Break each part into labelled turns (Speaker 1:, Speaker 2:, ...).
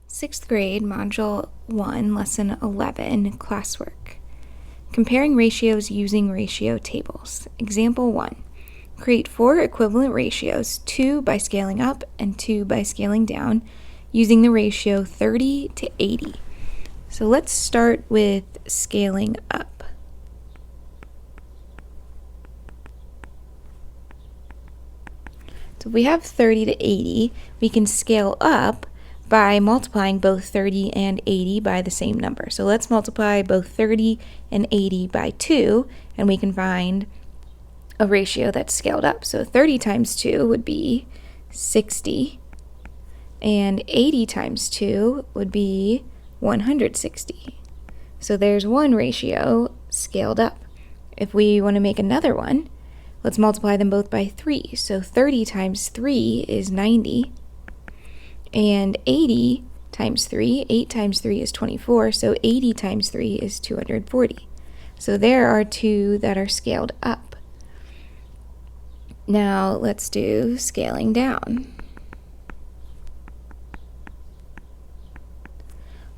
Speaker 1: Sixth grade, Module 1, Lesson 11, Classwork. Comparing ratios using ratio tables. Example 1. Create 4 equivalent ratios, 2 by scaling up and 2 by scaling down, using the ratio 30 to 80. So let's start with scaling up. So if we have 30 to 80, we can scale up by multiplying both 30 and 80 by the same number. So let's multiply both 30 and 80 by 2, and we can find a ratio that's scaled up. So 30 times 2 would be 60, and 80 times 2 would be 160. So there's one ratio scaled up. If we want to make another one, let's multiply them both by 3. So 30 times 3 is 90. And 80 times 3, 8 times 3 is 24, so 80 times 3 is 240. So there are 2 that are scaled up. Now let's do scaling down.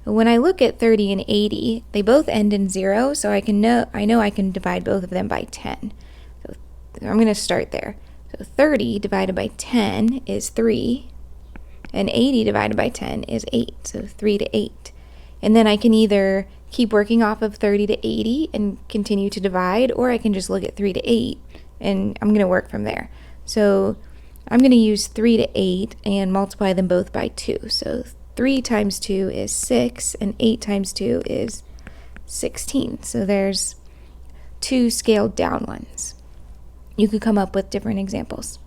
Speaker 1: When I look at 30 and 80, they both end in 0, so I know I can divide both of them by 10. So I'm going to start there. So 30 divided by 10 is 3. And 80 divided by 10 is 8, so 3 to 8. And then I can either keep working off of 30 to 80 and continue to divide, or I can just look at 3 to 8, and I'm going to work from there. So I'm going to use 3 to 8 and multiply them both by 2. So 3 times 2 is 6, and 8 times 2 is 16. So there's 2 scaled down ones. You could come up with different examples.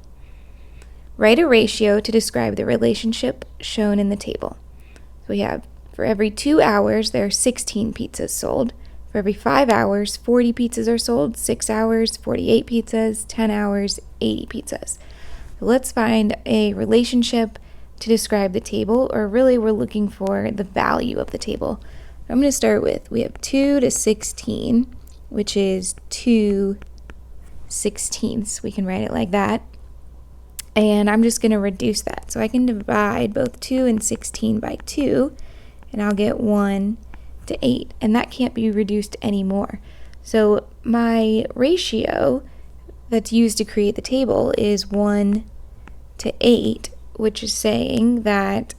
Speaker 1: Write a ratio to describe the relationship shown in the table. So we have, for every 2 hours, there are 16 pizzas sold. For every 5 hours, 40 pizzas are sold. 6 hours, 48 pizzas. 10 hours, 80 pizzas. So let's find a relationship to describe the table, or really we're looking for the value of the table. I'm going to start with, we have 2 to 16, which is 2 sixteenths. We can write it like that. And I'm just going to reduce that. So I can divide both 2 and 16 by 2, and I'll get 1 to 8. And that can't be reduced anymore. So my ratio that's used to create the table is 1 to 8, which is saying that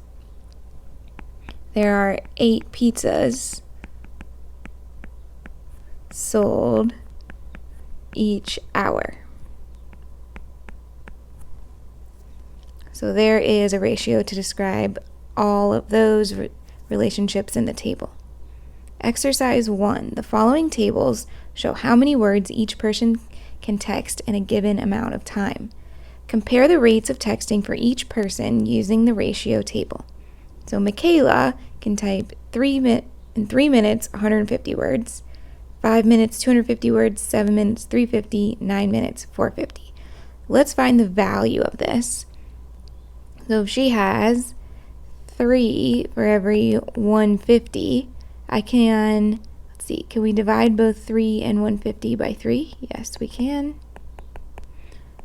Speaker 1: there are 8 pizzas sold each hour. So there is a ratio to describe all of those relationships in the table. Exercise 1. The following tables show how many words each person can text in a given amount of time. Compare the rates of texting for each person using the ratio table. So Michaela can type in 3 minutes 150 words, 5 minutes 250 words, 7 minutes 350, 9 minutes 450. Let's find the value of this. So if she has 3 for every 150, I can, let's see, can we divide both 3 and 150 by 3? Yes, we can.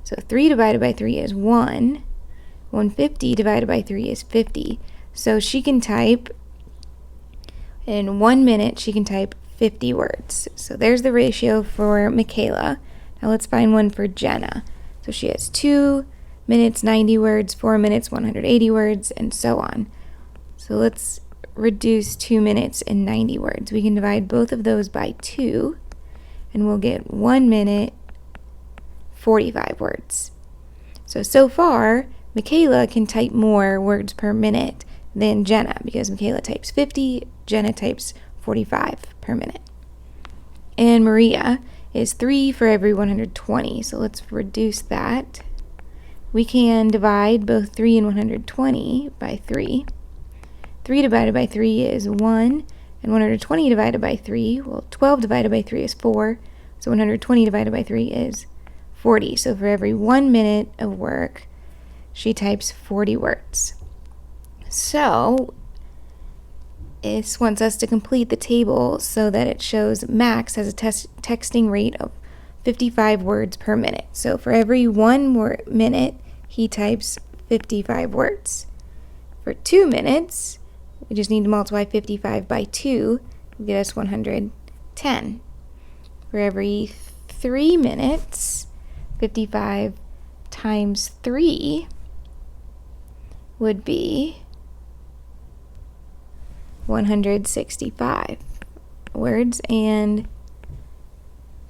Speaker 1: So 3 divided by 3 is 1. 150 divided by 3 is 50. So she can type, in 1 minute, she can type 50 words. So there's the ratio for Michaela. Now let's find one for Jenna. So she has 2 minutes 90 words, 4 minutes 180 words, and so on. So let's reduce 2 minutes and 90 words. We can divide both of those by 2, and we'll get 1 minute 45 words. So far, Michaela can type more words per minute than Jenna, because Michaela types 50, Jenna types 45 per minute. And Maria is 3 for every 120, so let's reduce that. We can divide both 3 and 120 by 3. 3 divided by 3 is 1, and 120 divided by 3, well, 12 divided by 3 is 4, so 120 divided by 3 is 40. So for every 1 minute of work, she types 40 words. So this wants us to complete the table so that it shows Max has a texting rate of 55 words per minute. So for every 1 minute, he types 55 words. For 2 minutes, We just need to multiply 55 by 2 to get us 110. For every 3 minutes, 55 times 3 would be 165 words, and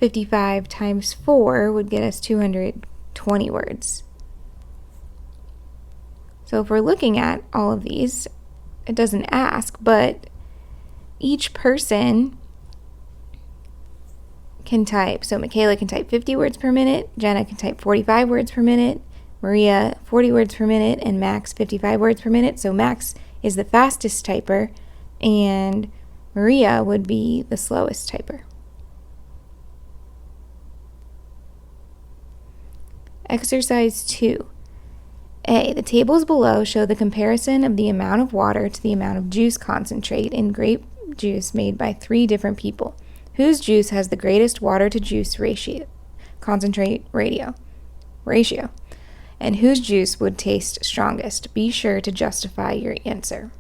Speaker 1: 55 times 4 would get us 220 words. So if we're looking at all of these, it doesn't ask, but each person can type. So Michaela can type 50 words per minute, Jenna can type 45 words per minute, Maria 40 words per minute, and Max 55 words per minute. So Max is the fastest typer, and Maria would be the slowest typer. Exercise 2. A. The tables below show the comparison of the amount of water to the amount of juice concentrate in grape juice made by 3 different people. Whose juice has the greatest water to juice concentrate ratio, and whose juice would taste strongest? Be sure to justify your answer.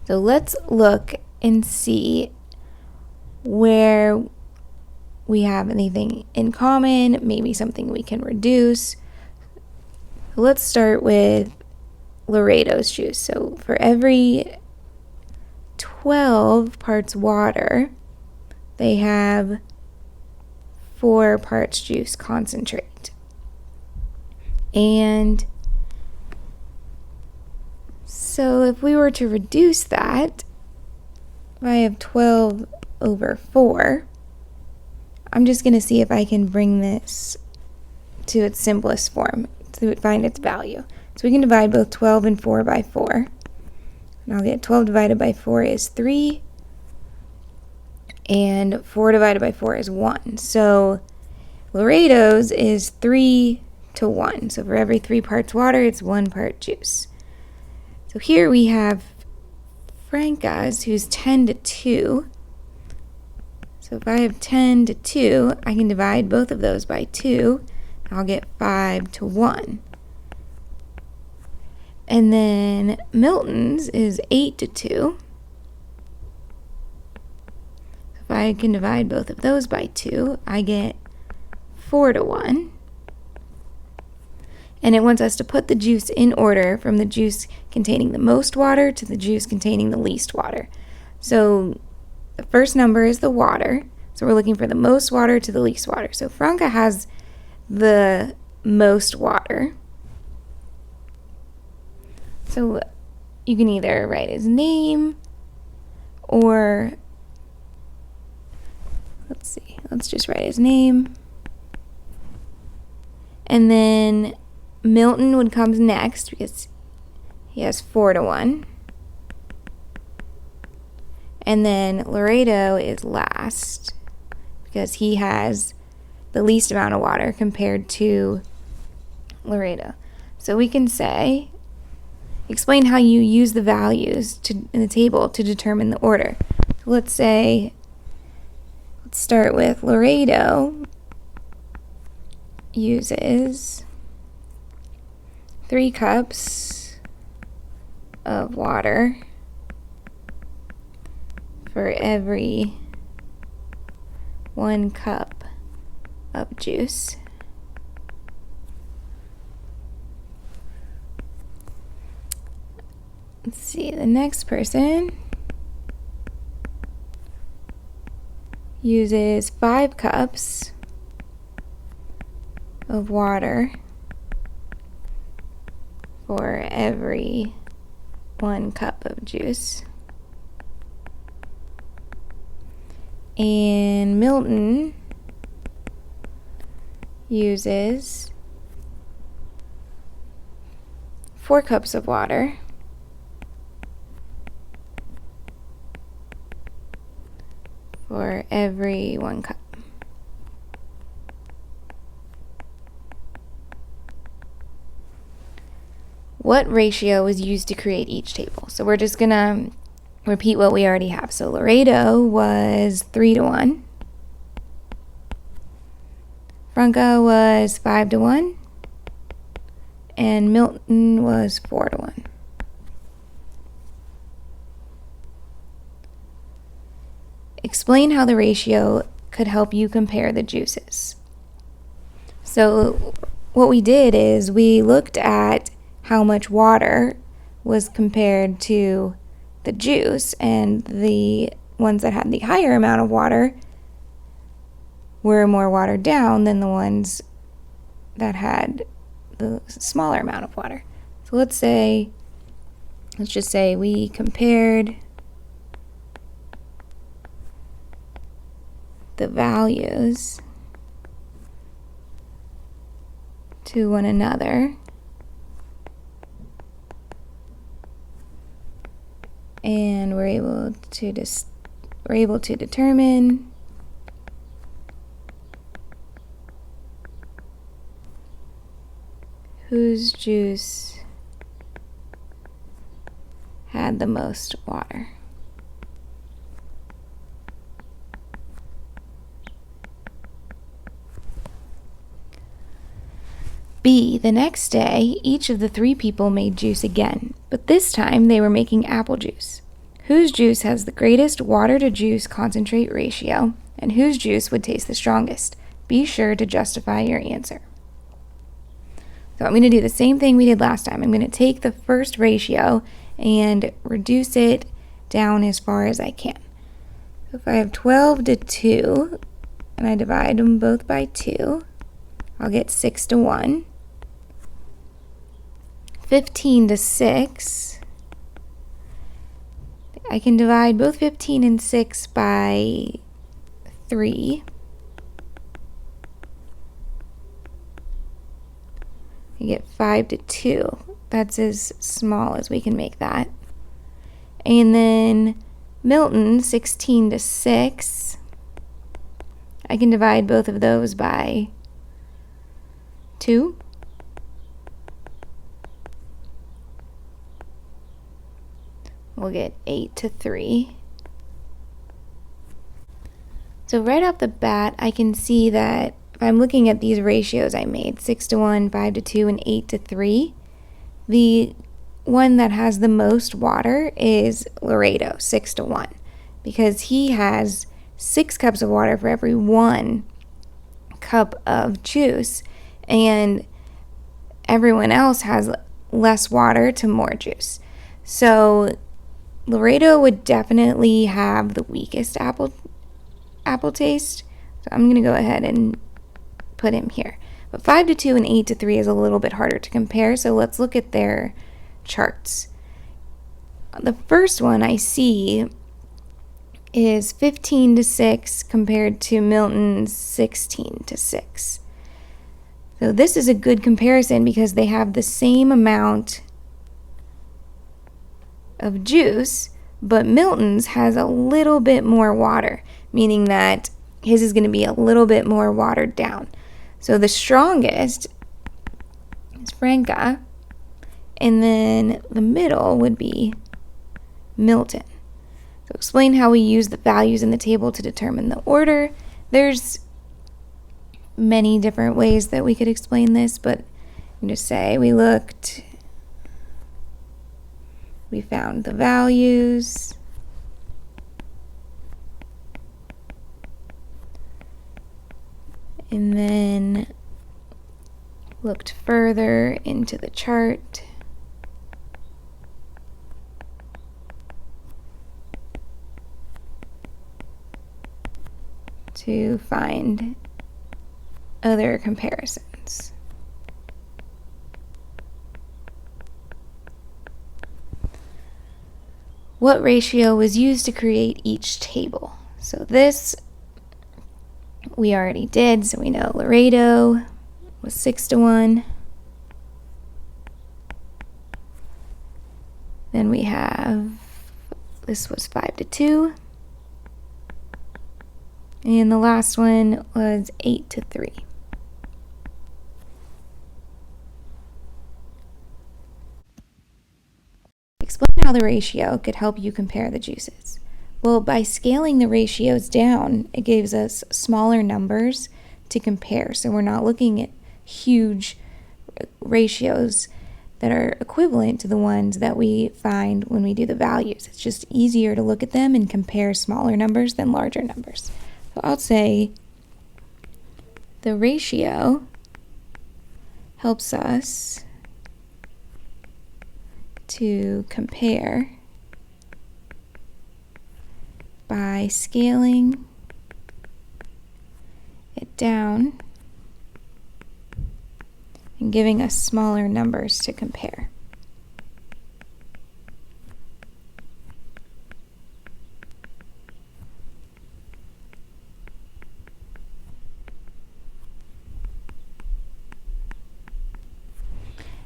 Speaker 1: So let's look and see where we have anything in common, maybe something we can reduce. Let's start with Laredo's juice. So for every 12 parts water, they have 4 parts juice concentrate. And so if we were to reduce that, if I have 12 over 4, I'm just going to see if I can bring this to its simplest form to find its value. So we can divide both 12 and 4 by 4. And I'll get 12 divided by 4 is 3. And 4 divided by 4 is 1. So Laredo's is 3 to 1. So for every 3 parts water, it's 1 part juice. So here we have Franca's, who's 10 to 2. So if I have 10 to 2, I can divide both of those by 2. I'll get 5 to 1. And then Milton's is 8 to 2. If I can divide both of those by 2, I get 4 to 1. And it wants us to put the juice in order from the juice containing the most water to the juice containing the least water. So the first number is the water. So we're looking for the most water to the least water. So Franca has the most water. So you can either write his name or, let's just write his name. And then Milton would come next because he has 4 to 1. And then Laredo is last because he has the least amount of water compared to Laredo. So we can say, explain how you use the values in the table to determine the order. So let's start with Laredo uses 3 cups of water for every 1 cup of juice. Let's see, the next person uses 5 cups of water for every 1 cup of juice. And Milton uses 4 cups of water for every 1 cup. What ratio was used to create each table? So we're just going to repeat what we already have. So Laredo was 3 to 1. Franca was 5 to 1. And Milton was 4 to 1. Explain how the ratio could help you compare the juices. So what we did is we looked at how much water was compared to the juice, and the ones that had the higher amount of water were more watered down than the ones that had the smaller amount of water. So let's just say we compared the values to one another, and we're able to determine whose juice had the most water. B, the next day, each of the 3 people made juice again, but this time they were making apple juice. Whose juice has the greatest water-to-juice concentrate ratio, and whose juice would taste the strongest? Be sure to justify your answer. So I'm going to do the same thing we did last time. I'm going to take the first ratio and reduce it down as far as I can. So if I have 12 to 2, and I divide them both by 2, I'll get 6 to 1. 15 to 6. I can divide both 15 and 6 by 3. You get 5 to 2. That's as small as we can make that. And then Milton, 16 to 6. I can divide both of those by 2. We'll get 8 to 3. So right off the bat, I can see that if I'm looking at these ratios I made, 6 to 1, 5 to 2, and 8 to 3, the one that has the most water is Laredo, 6 to 1, because he has 6 cups of water for every 1 cup of juice, and everyone else has less water to more juice. So Laredo would definitely have the weakest apple taste. So I'm going to go ahead and put him here. But 5 to 2 and 8 to 3 is a little bit harder to compare, so let's look at their charts. The first one I see is 15 to 6 compared to Milton's 16 to 6. So this is a good comparison because they have the same amount of juice, but Milton's has a little bit more water, meaning that his is going to be a little bit more watered down. So the strongest is Franca, and then the middle would be Milton. So explain how we use the values in the table to determine the order. There's many different ways that we could explain this, but I'm just say we found the values, and then looked further into the chart to find other comparisons. What ratio was used to create each table? So this we already did, so we know Laredo was 6 to 1. Then we have, this was 5 to 2. And the last one was 8 to 3. Explain how the ratio could help you compare the juices. Well, by scaling the ratios down, it gives us smaller numbers to compare. So we're not looking at huge ratios that are equivalent to the ones that we find when we do the values. It's just easier to look at them and compare smaller numbers than larger numbers. So I'll say the ratio helps us to compare by scaling it down and giving us smaller numbers to compare.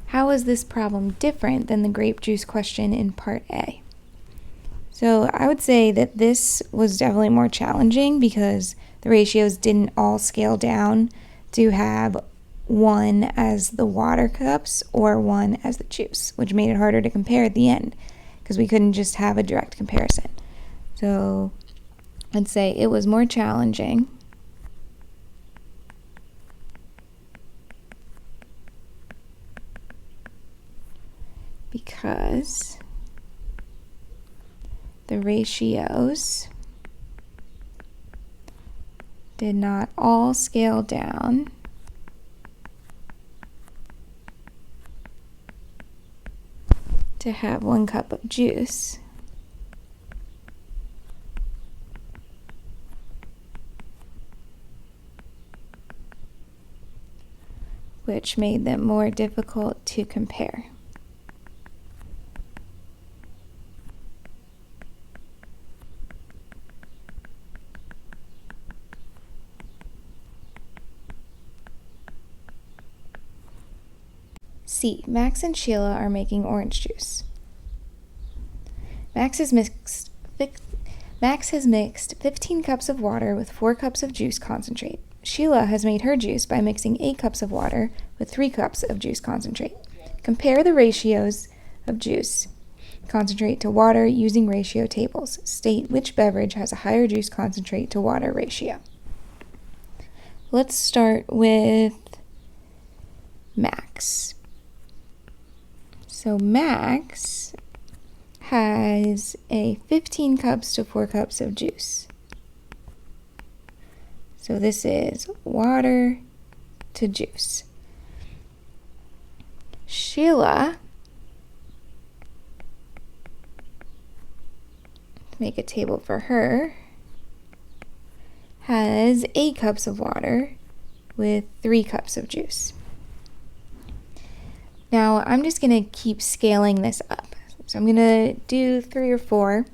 Speaker 1: How is this problem different than the grape juice question in part A? So I would say that this was definitely more challenging because the ratios didn't all scale down to have one as the water cups or one as the juice, which made it harder to compare at the end because we couldn't just have a direct comparison. So I'd say it was more challenging because the ratios did not all scale down to have 1 cup of juice, which made them more difficult to compare. C. Max and Sheila are making orange juice. Max has mixed 15 cups of water with 4 cups of juice concentrate. Sheila has made her juice by mixing 8 cups of water with 3 cups of juice concentrate. Compare the ratios of juice concentrate to water using ratio tables. State which beverage has a higher juice concentrate to water ratio. Let's start with Max. So Max has a 15 cups to 4 cups of juice. So this is water to juice. Sheila, to make a table for her, has 8 cups of water with 3 cups of juice. Now I'm just going to keep scaling this up. So I'm going to do 3 or 4.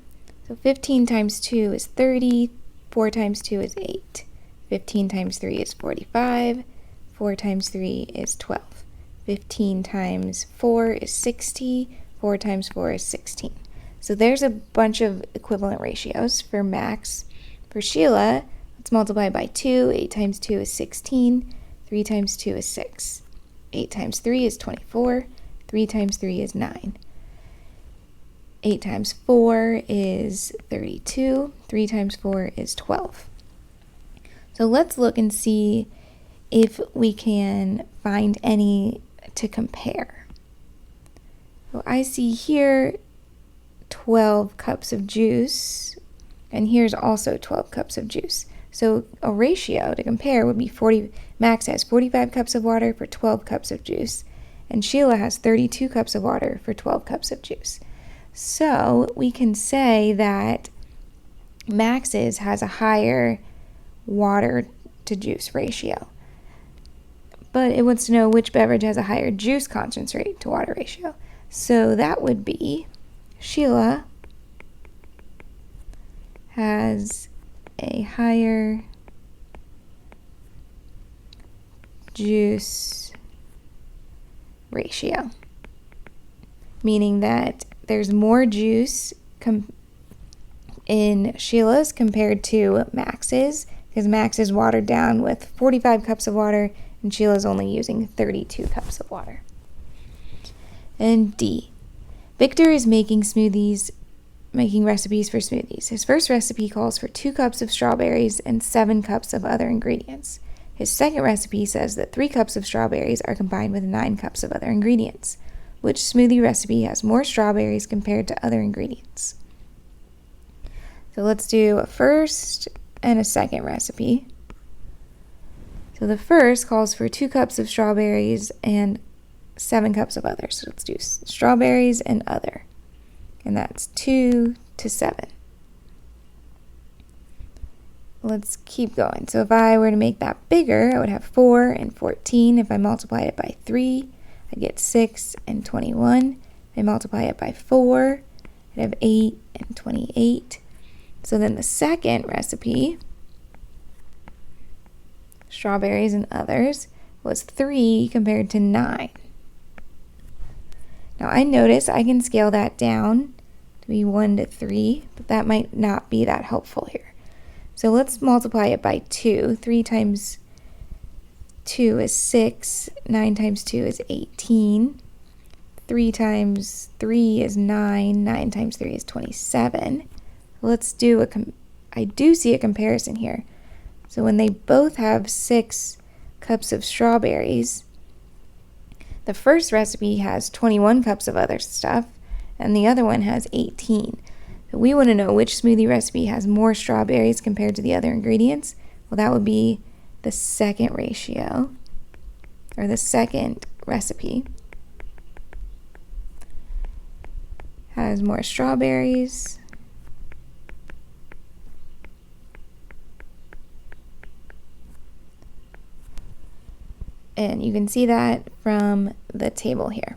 Speaker 1: So 15 times 2 is 30, 4 times 2 is 8. 15 times 3 is 45, 4 times 3 is 12. 15 times 4 is 60, 4 times 4 is 16. So there's a bunch of equivalent ratios for Max. For Sheila, let's multiply by 2. 8 times 2 is 16, 3 times 2 is 6. 8 times 3 is 24, 3 times 3 is 9. 8 times 4 is 32, 3 times 4 is 12. So let's look and see if we can find any to compare. So I see here 12 cups of juice, and here's also 12 cups of juice. So a ratio to compare would be 40. Max has 45 cups of water for 12 cups of juice, and Sheila has 32 cups of water for 12 cups of juice. So we can say that Max's has a higher water to juice ratio. But it wants to know which beverage has a higher juice concentrate to water ratio. So that would be Sheila has a higher juice ratio, meaning that there's more juice in Sheila's compared to Max's, because Max is watered down with 45 cups of water and Sheila's only using 32 cups of water. And D, Victor is making recipes for smoothies. His first recipe calls for 2 cups of strawberries and 7 cups of other ingredients. His second recipe says that 3 cups of strawberries are combined with 9 cups of other ingredients. which smoothie recipe has more strawberries compared to other ingredients. So let's do a first and a second recipe. So the first calls for 2 cups of strawberries and 7 cups of other. So let's do strawberries and other. And that's 2 to 7. Let's keep going. So if I were to make that bigger, I would have 4 and 14. If I multiplied it by 3, I'd get 6 and 21. If I multiply it by 4, I'd have 8 and 28. So then the second recipe, strawberries and others, was 3 compared to 9. Now I notice I can scale that down to be 1 to 3, but that might not be that helpful here. So let's multiply it by 2. 3 times 2 is 6. 9 times 2 is 18. 3 times 3 is 9. 9 times 3 is 27. Let's do I do see a comparison here. So when they both have 6 cups of strawberries, the first recipe has 21 cups of other stuff, and the other one has 18. So we want to know which smoothie recipe has more strawberries compared to the other ingredients. Well, that would be the second ratio, or the second recipe. Has more strawberries. And you can see that from the table here.